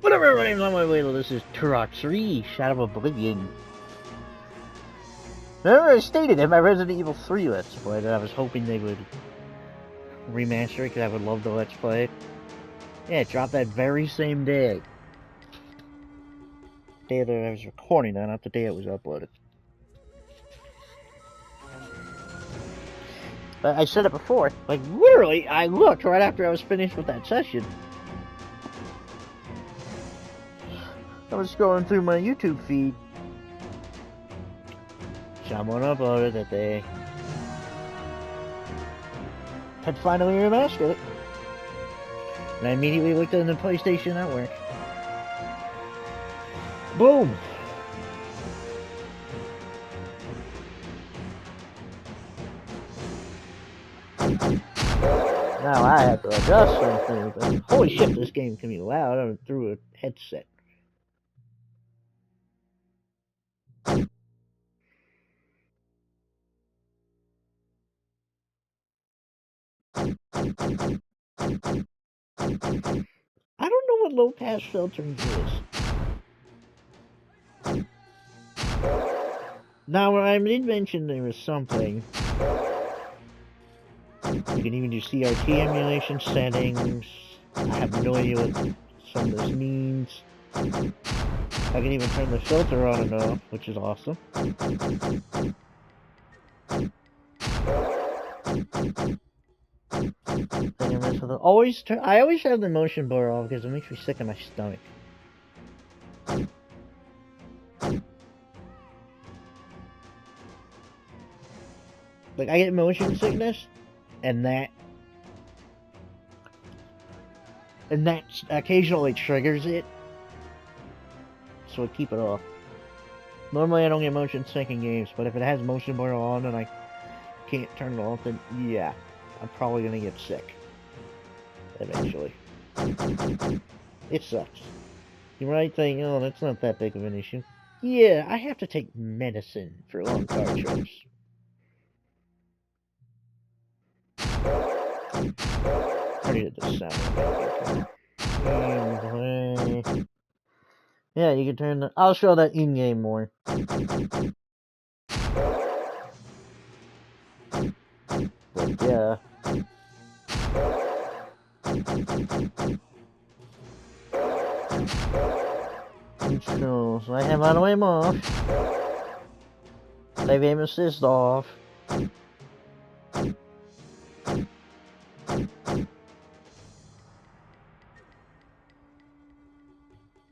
Whatever, everybody, I'm on my way. This is Turok 3, Shadow of Oblivion. Remember I stated in my Resident Evil 3 Let's Play that I was hoping they would remaster it because I would love the Let's Play. Yeah, it dropped that very same day. The day that I was recording that, not the day it was uploaded. But I said it before, like literally, I looked right after I was finished with that session. I was scrolling through my YouTube feed. Someone uploaded that they had finally remastered it. And I immediately looked at the PlayStation Network. Boom! Now I have to adjust something, but holy shit, this game can be loud through a headset. I don't know what low pass filtering is. Now, I did mention there was something. You can even do CRT emulation settings. I have no idea what some of this means. I can even turn the filter on and off, which is awesome. I always have the motion blur off because it makes me sick in my stomach. Like, I get motion sickness, and that occasionally triggers it, so I keep it off. Normally I don't get motion sick in games, but if it has motion blur on and I can't turn it off, then yeah, I'm probably gonna get sick. Eventually. It sucks. You might think, oh, that's not that big of an issue. Yeah, I have to take medicine for long car trips. Pretty good the sound. Yeah, you can turn the... I'll show that in-game more. But yeah. Controls. I have auto aim off. Save aim assist off. I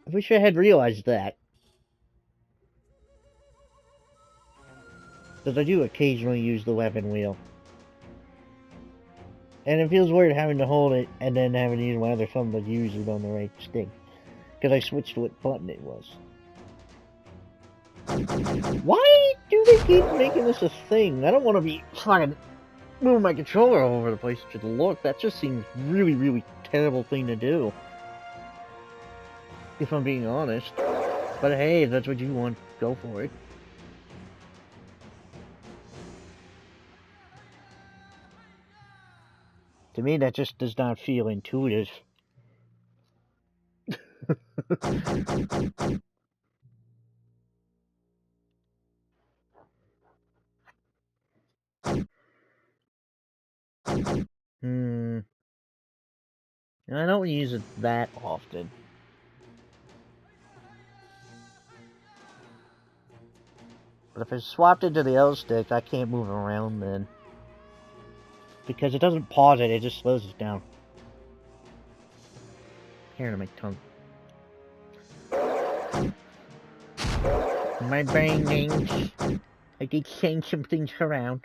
wish I had realized that. Because I do occasionally use the weapon wheel. And it feels weird having to hold it and then having to use my other thumb to use it on the right stick. Because I switched to what button it was. Why do they keep making this a thing? I don't want to be fucking moving my controller all over the place to look. That just seems really, really terrible thing to do. If I'm being honest. But hey, if that's what you want, go for it. To me, that just does not feel intuitive. I don't use it that often. But if it's swapped into the L stick, I can't move around then. Because it doesn't pause it, it just slows it down. Here to my tongue. My brain thinks I did change some things around.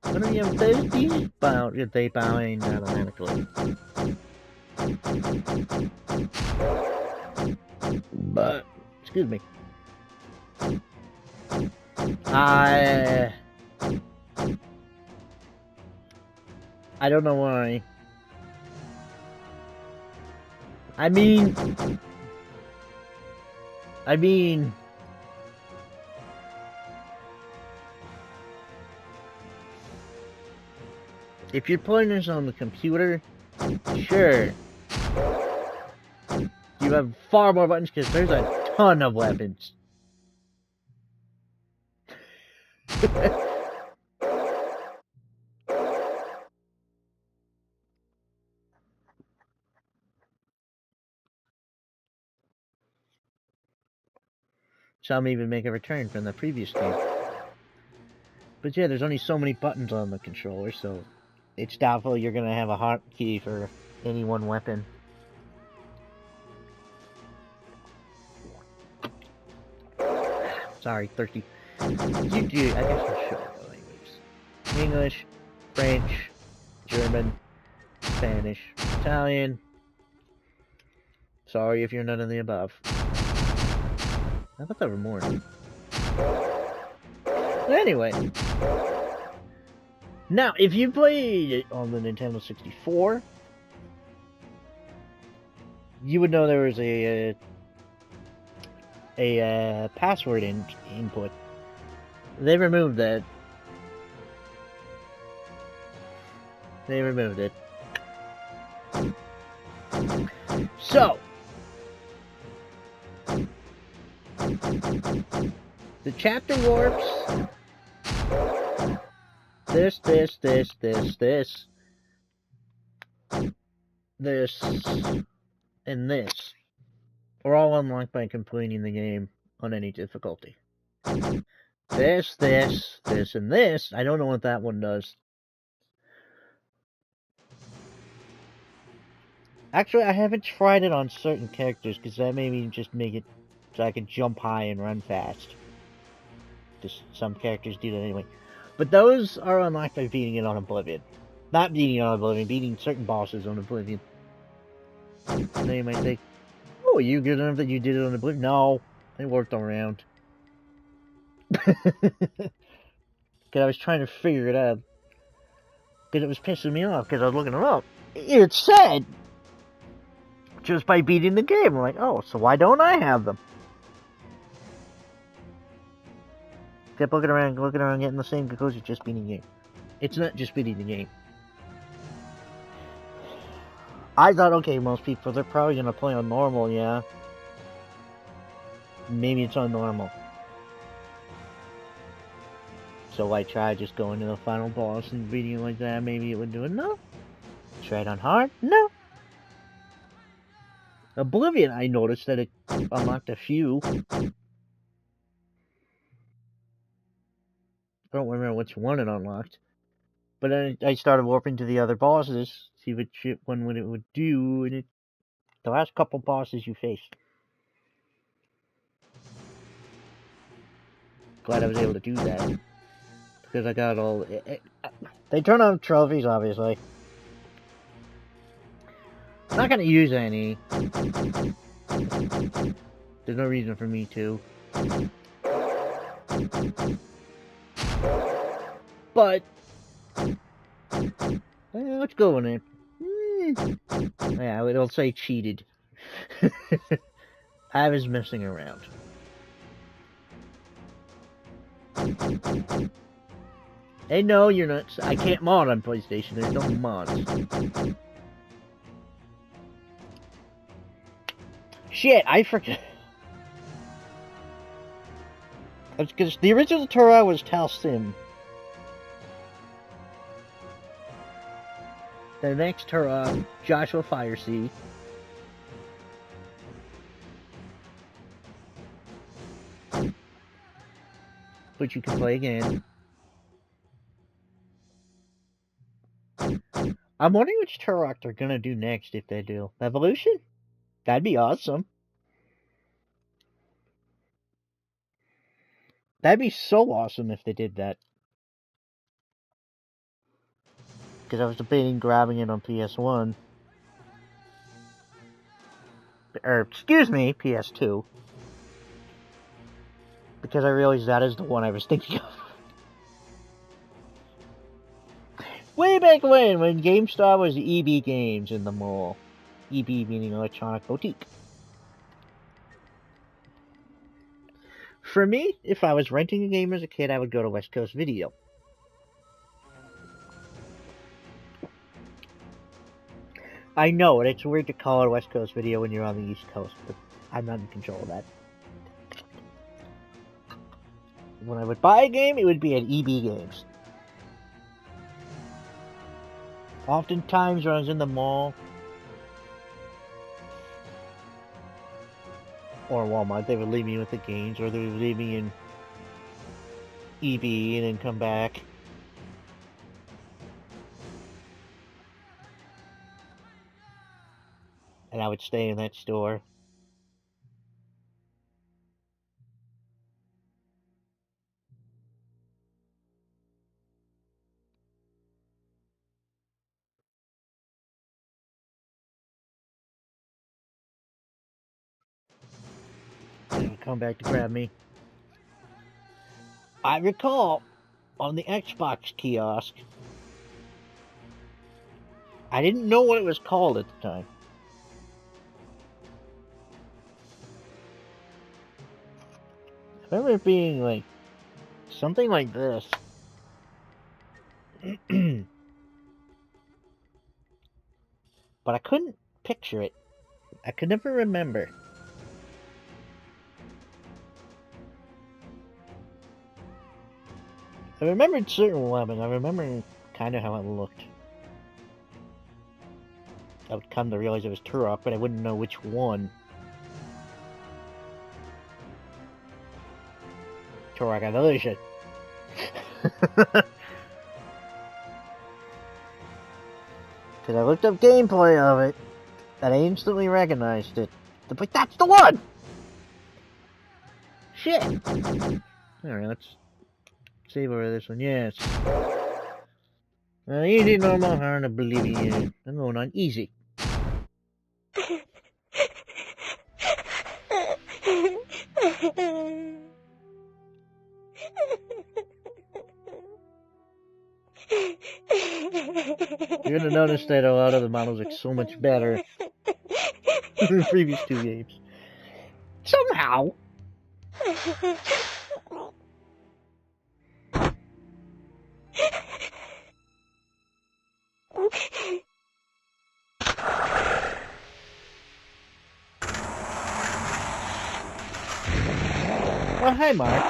What are you thirsty? Bow, they bow in automatically. But, excuse me. I don't know why. I mean, if you're playing this on the computer, sure. You have far more buttons because there's a ton of weapons. Some even make a return from the previous game. But yeah, there's only so many buttons on the controller, so it's doubtful you're going to have a hotkey for any one weapon. Sorry, thirsty. I guess I'll show the languages. English, French, German, Spanish, Italian. Sorry if you're none of the above. I thought there were more. Anyway. Now, if you played it on the Nintendo 64, you would know there was a password input. They removed that. They removed it. So, the chapter warps. This, and this are all unlocked by completing the game on any difficulty. This, and this. I don't know what that one does. Actually, I haven't tried it on certain characters because that made me just make it so I can jump high and run fast. Just some characters do that anyway. But those are unlocked by beating it on Oblivion. Not beating it on Oblivion, beating certain bosses on Oblivion. Now you might think, oh, are you good enough that you did it on Oblivion? No, I worked around. Because I was trying to figure it out. Because it was pissing me off because I was looking it up. It said just by beating the game. I'm like, oh, so why don't I have them? Kept looking around, getting the same conclusion, just beating the game. It's not just beating the game. I thought, okay, most people, they're probably going to play on normal, yeah. Maybe it's on normal. So I tried just going to the final boss and beating it like that, maybe it would do it. No. Tried on hard? No. Oblivion, I noticed that it unlocked a few. I don't remember which one it unlocked. But then I started warping to the other bosses, see which one it would do, and it, the last couple bosses you face. Glad I was able to do that. Because I got all... they turn on trophies, obviously. I'm not going to use any. There's no reason for me to. But... let's go on it. Yeah, it'll say cheated. I was messing around. Hey, no, you're not. I can't mod on PlayStation. There's no mods. Shit, I forgot. Because the original Turok was Tal Sim. The next Turok, Joshua Fireseed. Which you can play again. I'm wondering which Turok they're gonna do next if they do. Evolution? That'd be awesome. That'd be so awesome if they did that. Because I was debating grabbing it on PS1. Or, excuse me, PS2. Because I realized that is the one I was thinking of. Way back when GameStop was EB Games in the mall. EB meaning Electronic Boutique. For me, if I was renting a game as a kid, I would go to West Coast Video. I know, and it's weird to call it a West Coast video when you're on the East Coast, but I'm not in control of that. When I would buy a game, it would be at EB Games. Oftentimes when I was in the mall or Walmart, they would leave me with the games, or they would leave me in EB and then come back. And I would stay in that store. They would come back to grab me. I recall on the Xbox kiosk, I didn't know what it was called at the time. I remember it being like something like this. But I couldn't picture it. I could never remember. I remembered certain weapons. I remember kind of how it looked. I would come to realize it was Turok, but I wouldn't know which one. Turok another shit. Because I looked up gameplay of it, and I instantly recognized it. But that's the one! Shit! Alright, let's save over this one. Yes. Easy, normal, hard, Oblivion. I'm going on easy. You're gonna notice that a lot of the models look so much better than the previous two games. Somehow. Oh, hi, Mark.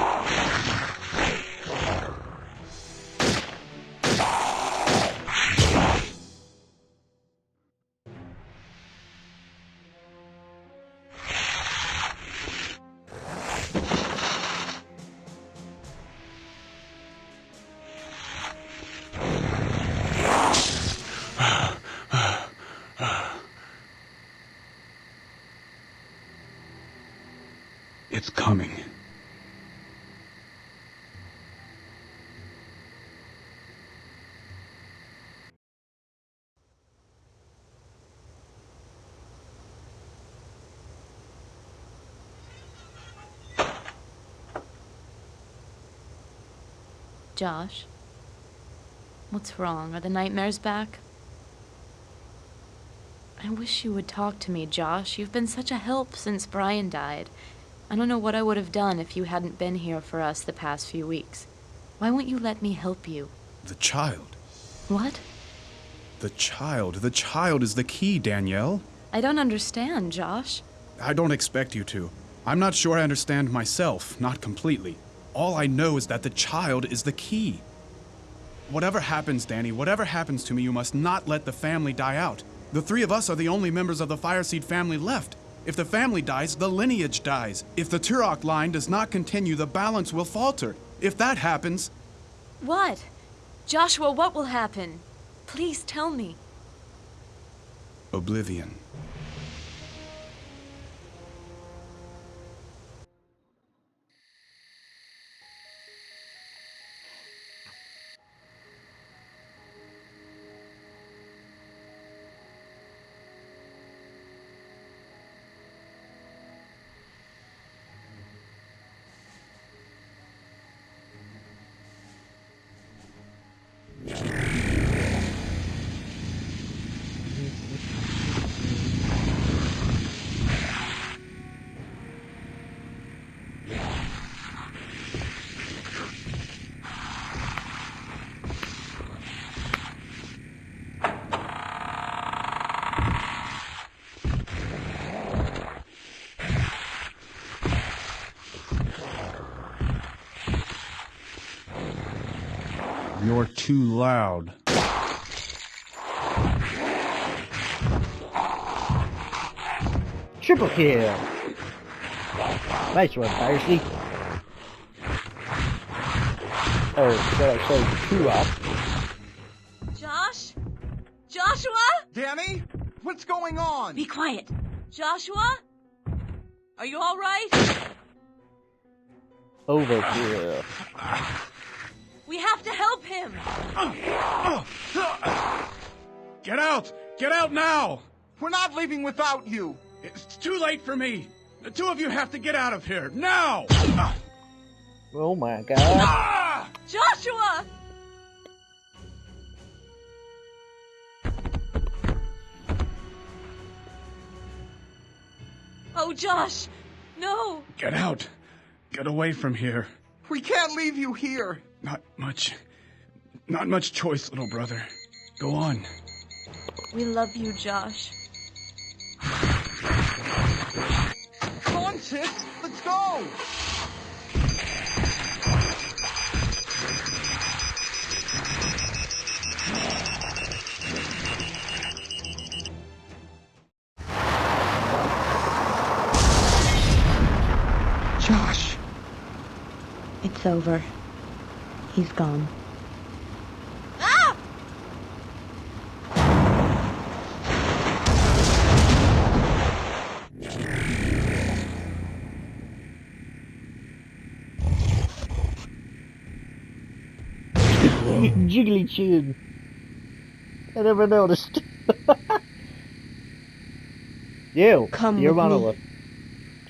It's coming. Josh? What's wrong? Are the nightmares back? I wish you would talk to me, Josh. You've been such a help since Brian died. I don't know what I would have done if you hadn't been here for us the past few weeks. Why won't you let me help you? The child. What? The child. The child is the key, Danielle. I don't understand, Josh. I don't expect you to. I'm not sure I understand myself, not completely. All I know is that the child is the key. Whatever happens, Danny, whatever happens to me, you must not let the family die out. The three of us are the only members of the Fireseed family left. If the family dies, the lineage dies. If the Turok line does not continue, the balance will falter. If that happens... What? Joshua, what will happen? Please tell me. Oblivion. You're too loud. Triple kill! Nice one, Piracy. Or should I say, Turok. Josh? Joshua? Danny? What's going on? Be quiet. Joshua? Are you alright? Overkill. We have to help him! Get out! Get out now! We're not leaving without you! It's too late for me! The two of you have to get out of here, now! Oh my god. Joshua! Oh, Josh! No! Get out! Get away from here. We can't leave you here! Not much choice, little brother. Go on. We love you, Josh. Come on, sis! Let's go! Josh! It's over. He's gone. Ah! Jiggly chin. I never noticed. Come your with model me. look.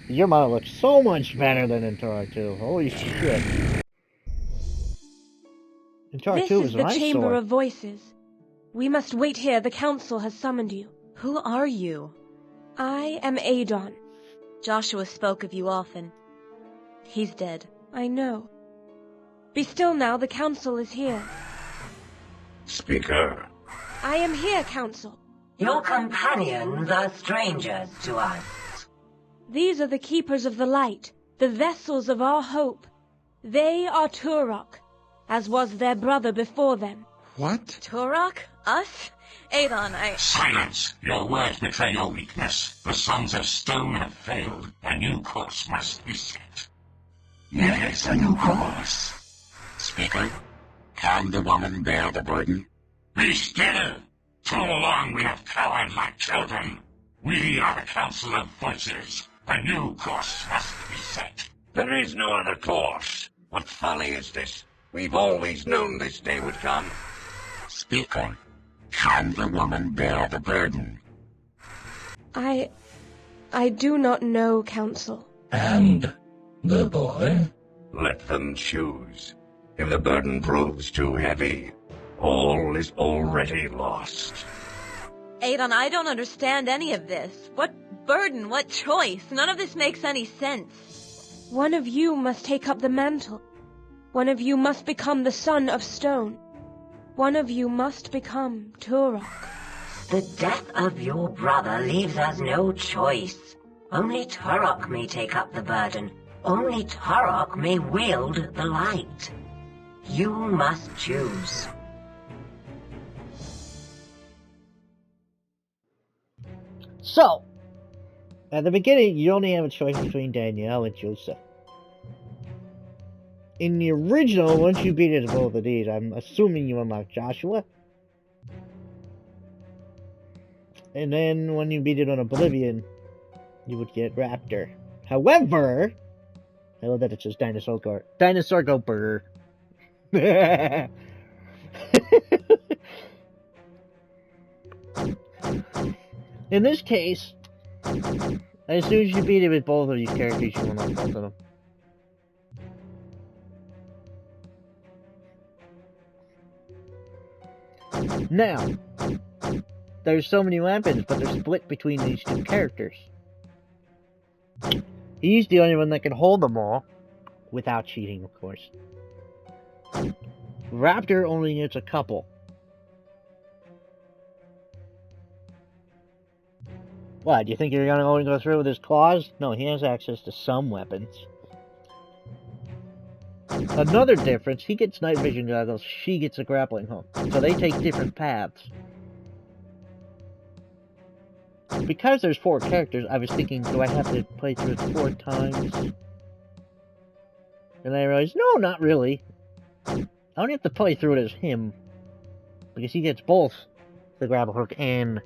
Your model looks so much better than in Turok 2. Holy shit. In Turok This 2 is was the an Chamber eyesore. of Voices. We must wait here. The council has summoned you. Who are you? I am Adon. Joshua spoke of you often. He's dead. I know. Be still now. The council is here. Speaker, I am here, council. Your companions are strangers to us. These are the keepers of the light, the vessels of our hope. They are Turok, as was their brother before them. What? Turok? Us? Adon, silence! Your words betray your weakness. The sons of stone have failed. A new course must be set. Yes, a new course. Speaker, can the woman bear the burden? Be still! Too long we have cowered like children. We are the Council of Voices. A new course must be set. There is no other course. What folly is this? We've always known this day would come. Speaker, can the woman bear the burden? I do not know, council. And the boy? Let them choose. If the burden proves too heavy, all is already lost. Adon, I don't understand any of this. What burden? What choice? None of this makes any sense. One of you must take up the mantle. One of you must become the son of stone. One of you must become Turok. The death of your brother leaves us no choice. Only Turok may take up the burden. Only Turok may wield the light. You must choose. So, at the beginning, you only have a choice between Danielle and Joseph. In the original, once you beat it both of these, I'm assuming you unlock Joshua. And then when you beat it on Oblivion, you would get Raptor. However, I love that it says Dinosaur Go. Dinosaur Go Burger. In this case, as soon as you beat it with both of these characters, you unlock both of them. Now, there's so many weapons, but they're split between these two characters. He's the only one that can hold them all, without cheating, of course. Raptor only gets a couple. What, do you think you're gonna only go through with his claws? No, he has access to some weapons. Another difference, he gets night vision goggles, she gets a grappling hook. So they take different paths. Because there's 4 characters, I was thinking, do I have to play through it 4 times? And I realized, no, not really. I only have to play through it as him. Because he gets both the grapple hook and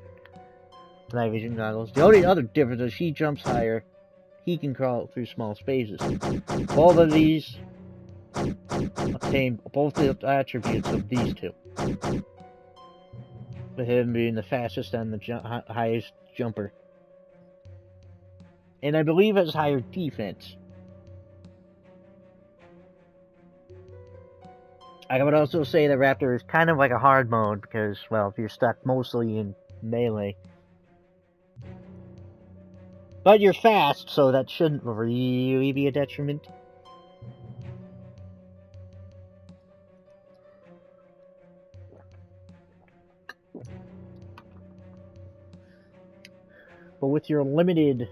the night vision goggles. The only other difference is she jumps higher. He can crawl through small spaces. Both of these obtain both the attributes of these two. With him being the fastest and the highest jumper. And I believe has higher defense. I would also say that Raptor is kind of like a hard mode because, well, if you're stuck mostly in melee. But you're fast, so that shouldn't really be a detriment. But with your limited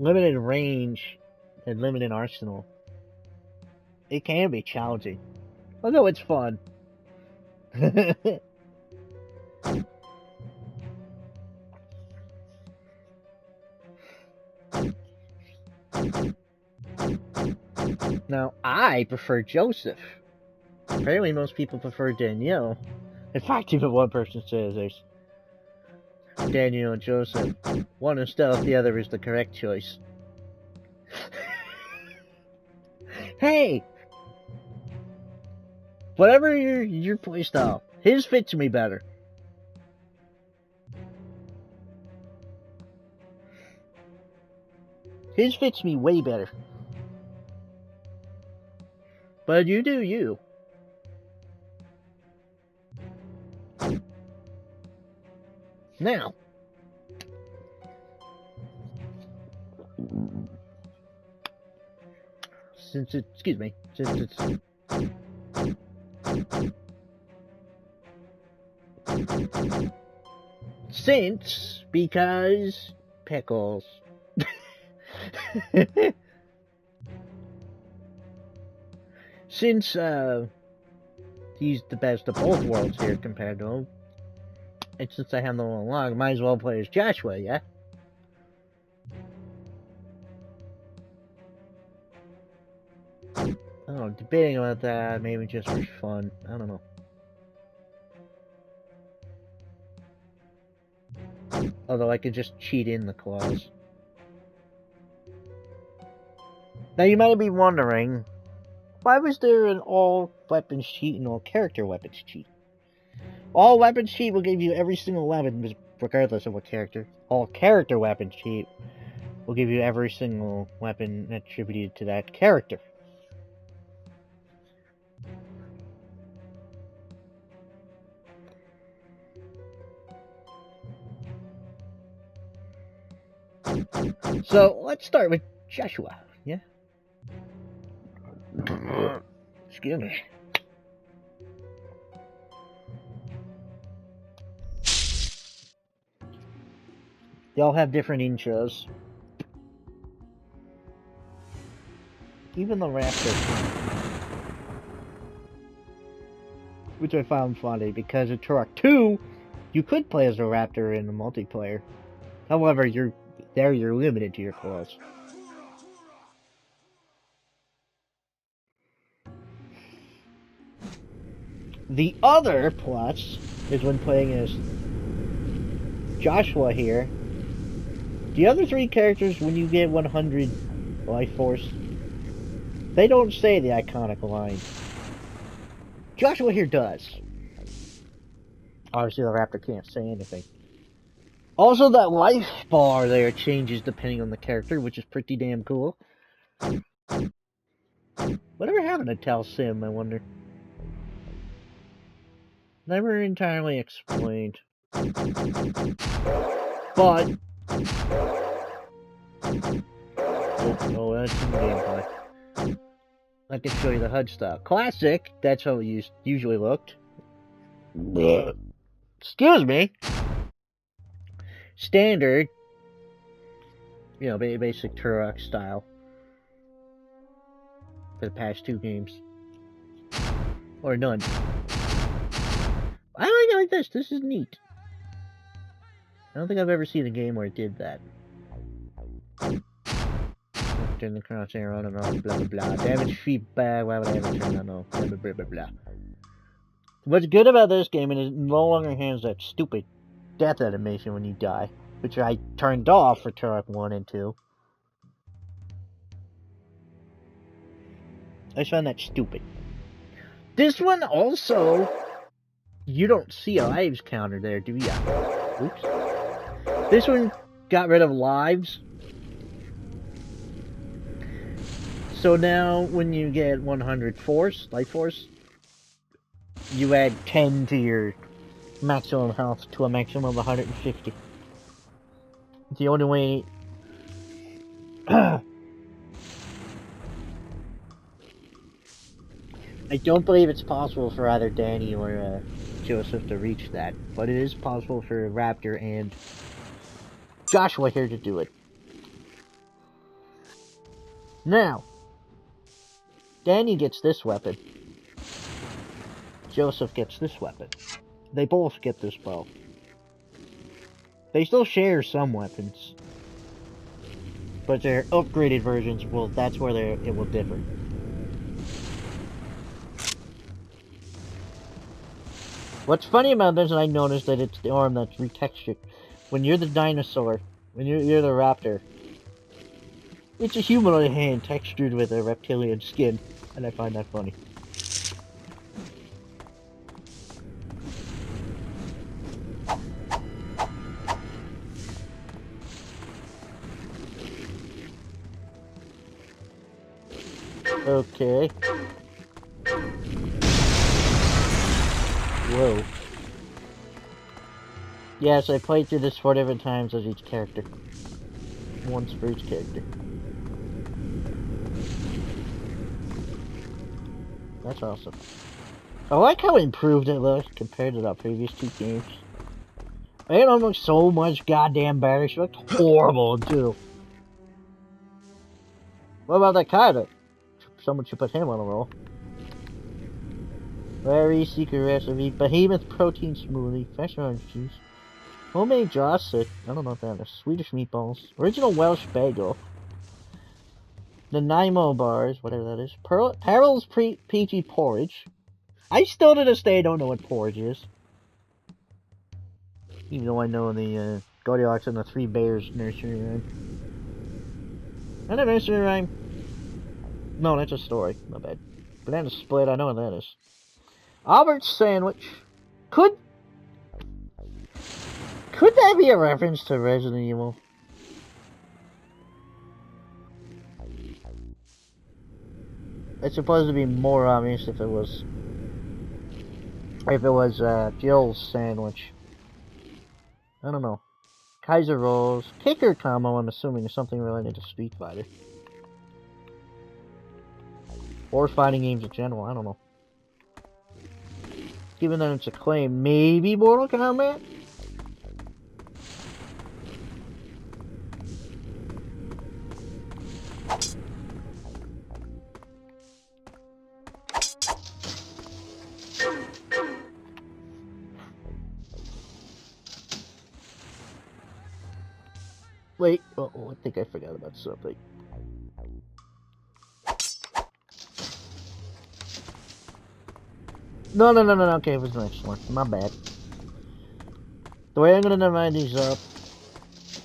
range and limited arsenal, it can be challenging. Although it's fun. Now, I prefer Joseph. Apparently most people prefer Danielle. In fact, even one person says there's Daniel and Joseph. One is stealth, the other is the correct choice. Hey! Whatever your playstyle, his fits me better. His fits me way better. But you do you. Now, since because pickles. Since he's the best of both worlds here compared to him, and since I have no unlocked, might as well play as Joshua, yeah? Oh, debating about that, maybe just for fun. I don't know. Although I could just cheat in the claws. Now you might be wondering, why was there an all weapons cheat and all character weapons cheat? All weapons cheat will give you every single weapon, regardless of what character. All character weapons cheat will give you every single weapon attributed to that character. So, let's start with Joshua, yeah? Excuse me. They all have different intros. Even the Raptor. Which I found funny, because in Turok 2, you could play as a Raptor in the multiplayer. However, you're limited to your claws. The other plus is when playing as Joshua here. The other 3 characters, when you get 100 life force, they don't say the iconic line. Joshua here does. Obviously the Raptor can't say anything. Also, that life bar there changes depending on the character, which is pretty damn cool. Whatever happened to Tal Sim, I wonder? Never entirely explained. But... Oh, that's in the gameplay. I can show you the HUD style. Classic, that's how it usually looked. Excuse me. Standard, you know, basic Turok style. for the past 2 games. Or none. I like this. This is neat. I don't think I've ever seen a game where it did that. Turn the crosshair on and off, blah blah blah. Damage feedback, why would I ever turn that off? Blah blah blah blah blah. What's good about this game is it no longer has that stupid death animation when you die, which I turned off for Turok 1 and 2. I just found that stupid. This one also, you don't see a lives counter there, do ya? Oops. This one got rid of lives. So now when you get 100 life force, you add 10 to your maximum health to a maximum of 150. The only way... I don't believe it's possible for either Danny or Joseph to reach that, but it is possible for Raptor and Joshua here to do it. Now, Danny gets this weapon. Joseph gets this weapon. They both get this bow. They still share some weapons, but their upgraded versions will. That's where it will differ. What's funny about this, and I noticed that it's the arm that's retextured. When you're the dinosaur, when you're the raptor, it's a humanoid hand textured with a reptilian skin, and I find that funny. Okay. Whoa. Yes, I played through this 4 different times as each character. Once for each character. That's awesome. I like how improved it looks compared to the previous 2 games. It don't look so much goddamn better. She looked horrible too. What about that Kaido? Someone should put him on a roll. Very secret recipe. Behemoth protein smoothie. Fresh orange juice. Homemade drosset. I don't know what that is. Swedish meatballs. Original Welsh bagel. Nanaimo bars. Whatever that is. Peril's peachy porridge. I still to this day don't know what porridge is. Even though I know the Goldilocks and the 3 Bears nursery rhyme. Not a nursery rhyme. No, that's a story. My bad. Banana split. I know what that is. Albert's sandwich. Could that be a reference to Resident Evil? It's supposed to be more obvious if it was Jill's sandwich. I don't know. Kaiser rolls. Kicker combo, I'm assuming, is something related to Street Fighter. Or fighting games in general, I don't know. Given that it's a claim, maybe Mortal Kombat? Wait, oh, I think I forgot about something. No, okay, it was the next one. My bad. The way I'm gonna divide these up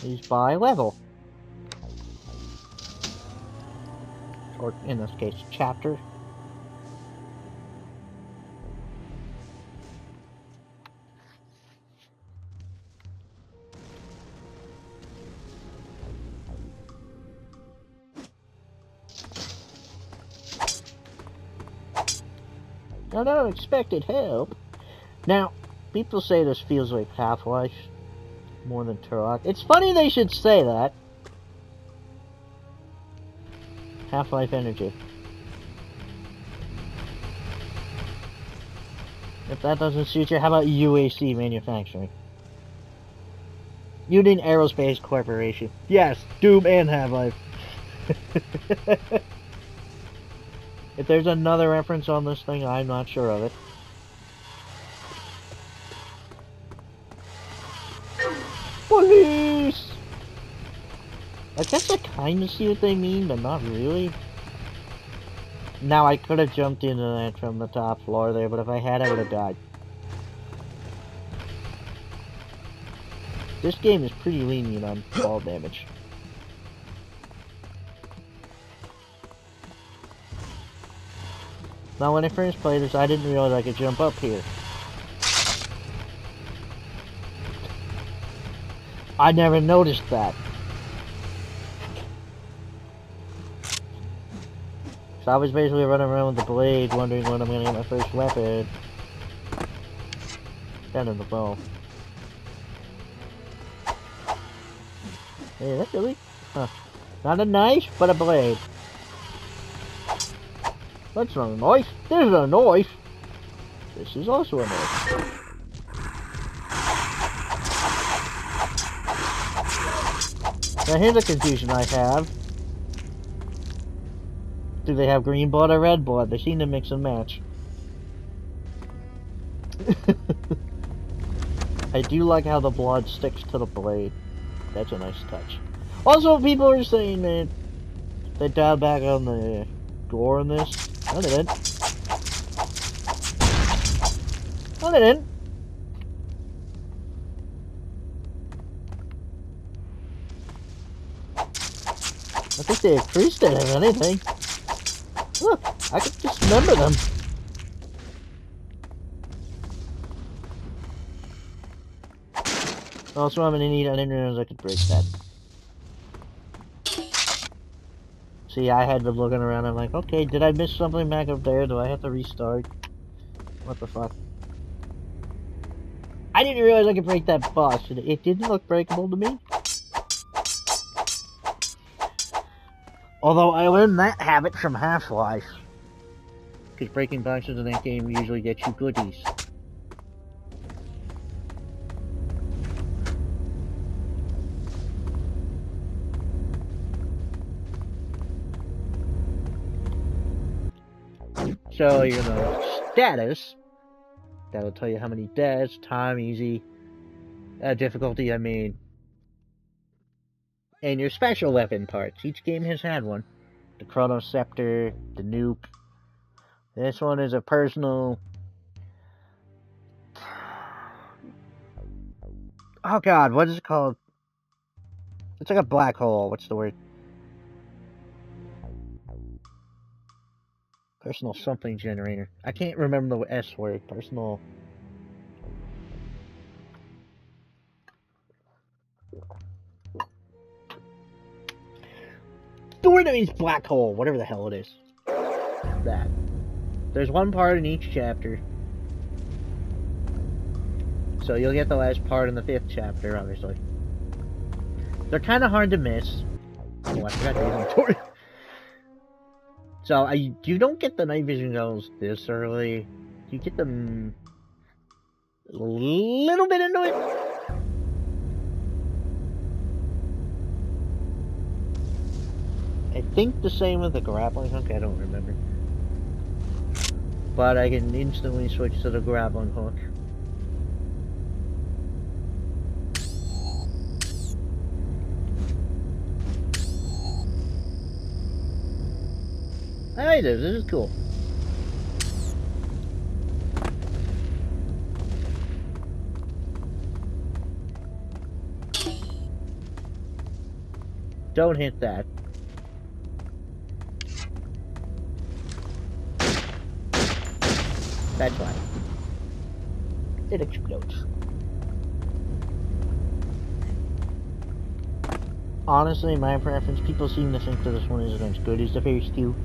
is by level. Or, in this case, chapter. Unexpected help. Now, people say this feels like Half-Life more than Turok. It's funny they should say that. Half-Life energy. If that doesn't suit you, how about UAC manufacturing? Union Aerospace Corporation. Yes, Doom and Half-Life. If there's another reference on this thing, I'm not sure of it. Police! I guess I kind of see what they mean, but not really. Now, I could have jumped into that from the top floor there, but if I had, I would have died. This game is pretty lenient on fall damage. Now, when I first played this, I didn't realize I could jump up here. I never noticed that. So I was basically running around with the blade, wondering when I'm gonna get my first weapon. Down in the bow. Hey, that's really? Huh. Not a knife, but a blade. That's not a knife. This is a knife. This is also a knife. Now here's a confusion I have. Do they have green blood or red blood? They seem to mix and match. I do like how the blood sticks to the blade. That's a nice touch. Also, people are saying that they dialed back on the gore in this. No, they didn't. No, they didn't. I think they increased it, if anything. Look, I can dismember them. Also, I'm an idiot. I didn't realize I could break that. See, I had been looking around. I'm like, okay, did I miss something back up there? Do I have to restart? What the fuck? I didn't realize I could break that boss. It didn't look breakable to me. Although I learned that habit from Half-Life. Because breaking boxes in that game usually gets you goodies. So, you know, status. That'll tell you how many deaths, time, easy, difficulty, I mean. And your special weapon parts. Each game has had one. The Chrono Scepter, the nuke. This one is a personal... Oh god, what is it called? It's like a black hole. What's the word? Personal something generator. I can't remember the S word. Personal... The word that means black hole. Whatever the hell it is. That. There's one part in each chapter. So you'll get the last part in the 5th chapter, obviously. They're kind of hard to miss. Oh, I forgot to use inventory. So, you don't get the night vision goggles this early. You get them a little bit into it. I think the same with the grappling hook, I don't remember. But I can instantly switch to the grappling hook. I like this. This is cool. Don't hit that. That's why. It explodes. Honestly, my preference, people seem to think that this one isn't as good as the first two.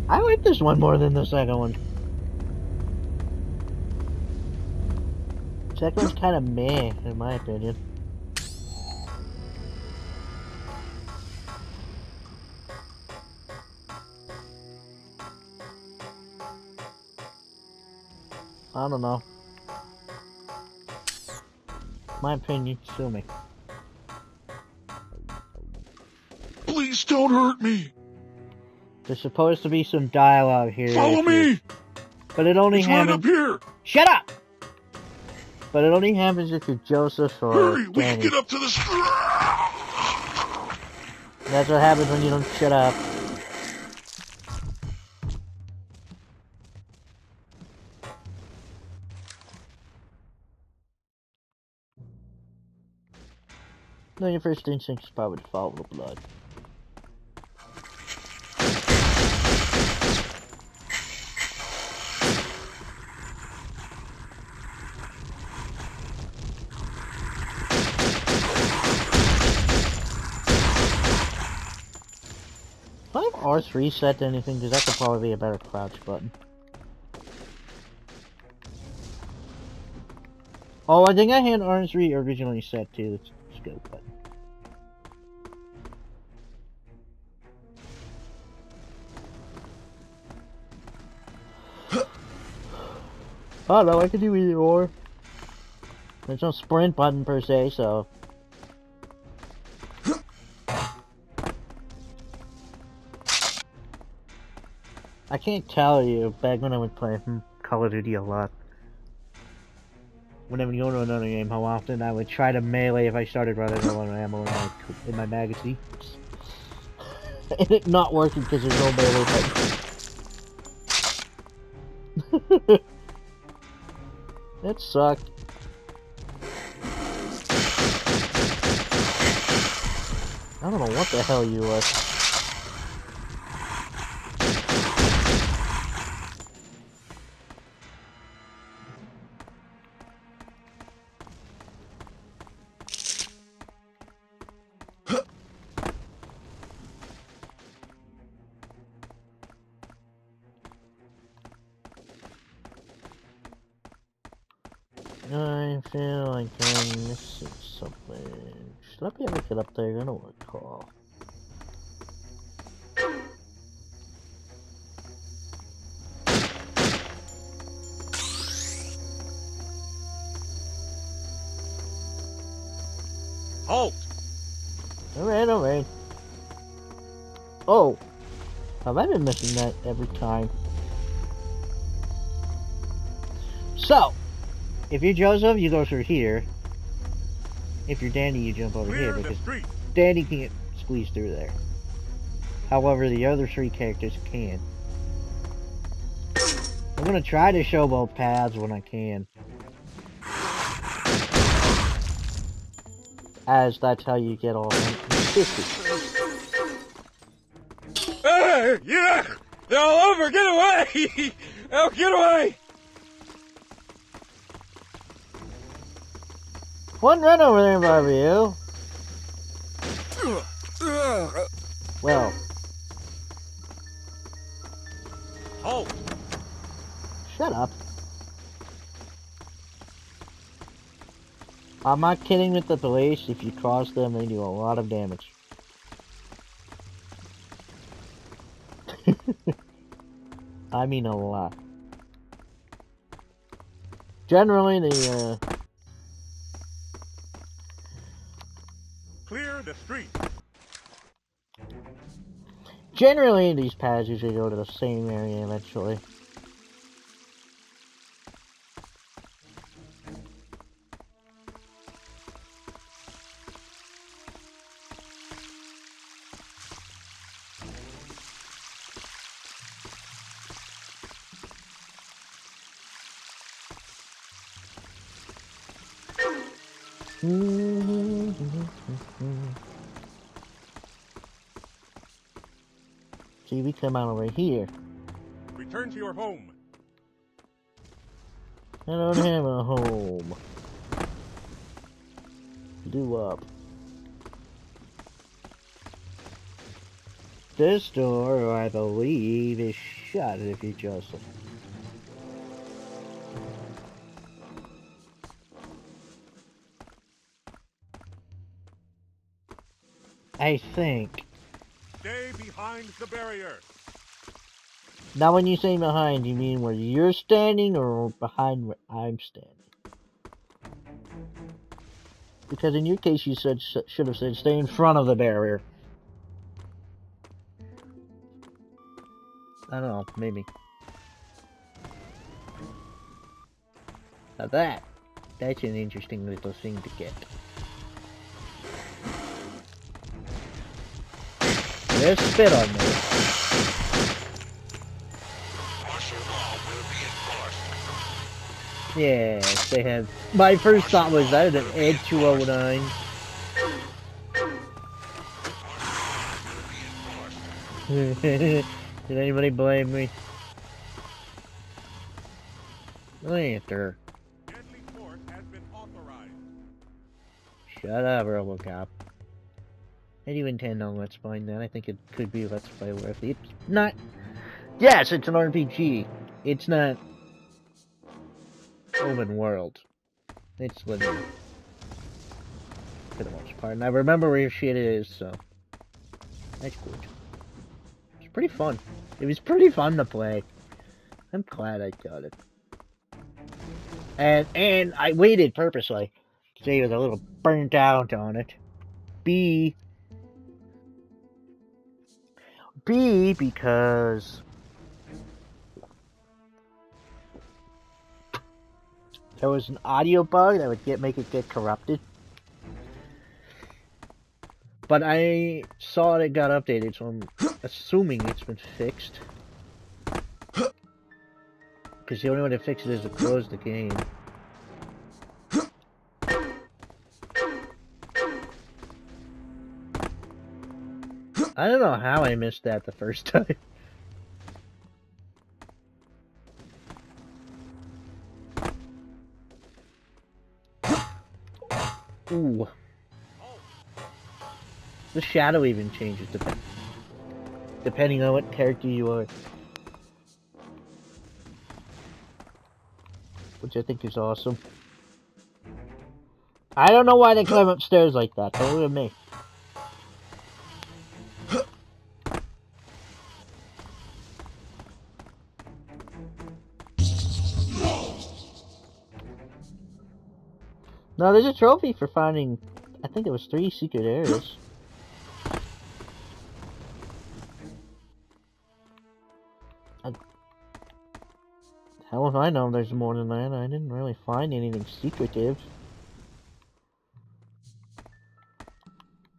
I like this one more than the second one. Second one's kind of meh, in my opinion. I don't know. My opinion, sue me. Please don't hurt me. There's supposed to be some dialogue here. Follow me! But it only It's right happens... up here! Shut up! But it only happens if you're Joseph or Hurry, we Danny. can get up to the That's what happens when you don't shut up. No, your first instinct is probably to follow the blood. Do I have R3 set to anything? Because that could probably be a better crouch button. Oh, I think I had R3 originally set to the scope button. Oh no, I could do either or. There's no sprint button per se, so... I can't tell you, back when I would play Call of Duty a lot. Whenever you go to another game, how often I would try to melee if I started running low on ammo in my magazine. And it not working because there's no melee button. That sucked. I don't know what the hell you are. I feel like I'm missing something. Should I be able to get up there? I don't recall. Halt! Alright, alright. Oh! Have I been missing that every time? So! If you're Joseph, you go through here. If you're Danny, you jump over here because Danny can't squeeze through there. However, the other three characters can. I'm gonna try to show both paths when I can. As that's how you get all 150. Yeah! They're all over! Get away! Oh, get away! One run over there, Barbie, you. Well. Halt! Shut up. I'm not kidding with the police. If you cross them, they do a lot of damage. I mean a lot. Generally, they, Clear the street. Generally, these paths usually go to the same area eventually. See, we come out over here. Return to your home. I don't have a home. Do up. This door, I believe, is shut if you just... I think. Stay behind the barrier. Now when you say behind, you mean where you're standing or behind where I'm standing? Because in your case you said should have said stay in front of the barrier. I don't know, maybe. Now that's an interesting little thing to get. There's spit on me. Yes, they have. My first thought was that is an Ed 209. Did anybody blame me? Lantern. Shut up, Robocop. I do intend on Let's Playing that. I think it could be Let's Play worthy. It's not. Yes, it's an RPG. It's not open world. It's linear. For the most part. And I remember where shit is, so. That's good. It's pretty fun. It was pretty fun to play. I'm glad I got it. And I waited purposely. Because I was a little burnt out on it. Because there was an audio bug that would make it get corrupted. But I saw it got updated, so I'm assuming it's been fixed. Because the only way to fix it is to close the game. I don't know how I missed that the first time. Ooh. The shadow even changes depending on what character you are. Which I think is awesome. I don't know why they climb upstairs like that. Don't look at me. No, there's a trophy for finding, I think it was 3 secret areas. How if I know there's more than that? I didn't really find anything secretive.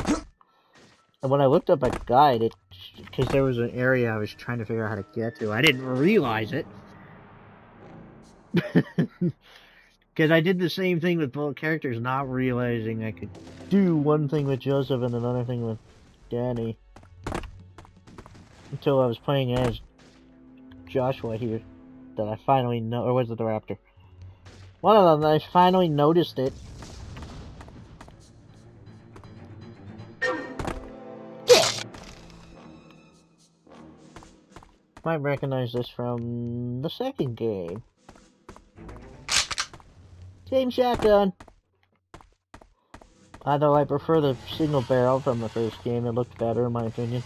And when I looked up a guide, because there was an area I was trying to figure out how to get to, I didn't realize it. Because I did the same thing with both characters, not realizing I could do one thing with Joseph and another thing with Danny. Until I was playing as Joshua here, that I finally know, or was it the Raptor? One of them, I finally noticed it. Might recognize this from the second game. Same shotgun. Although I prefer the single barrel from the first game, it looked better in my opinion.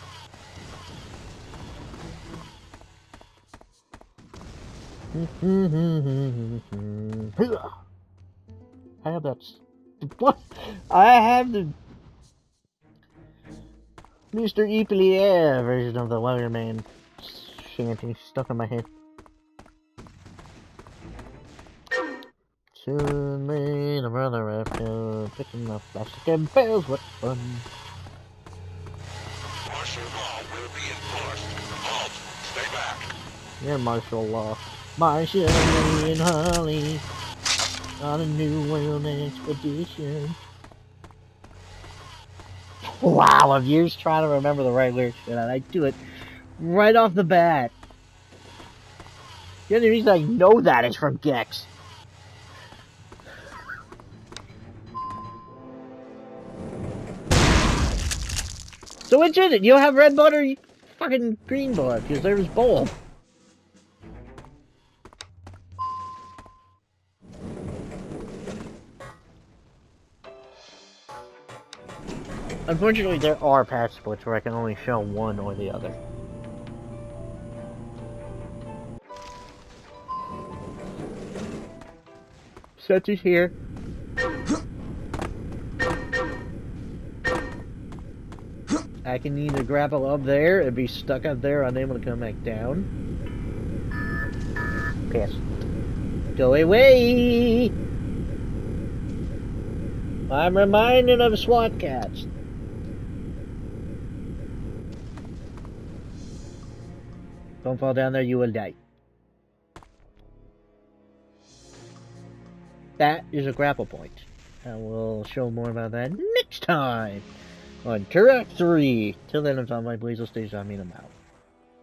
I have that. What? I have the Mr. Epelier version of the Weatherman shanty stuck in my head. Soon may the brother after picking up plastic and bells, what fun. Martial law will be enforced. Halt! Stay back. Yeah, martial law. Marshall and Holly on a new world expedition. Wow, of years trying to remember the right lyrics, and I do it right off the bat. The only reason I know that is from Gex. So which is it? You'll have red blood or fucking green blood? Because there's both. Unfortunately, there are patch splits where I can only show one or the other. Such is here. I can either grapple up there and be stuck up there, unable to come back down. Yes. Go away! I'm reminded of SWAT cats. Don't fall down there, you will die. That is a grapple point. And we'll show more about that next time on Turok 3. Till then, I'm Tom, my Blazel Stage. I'm out.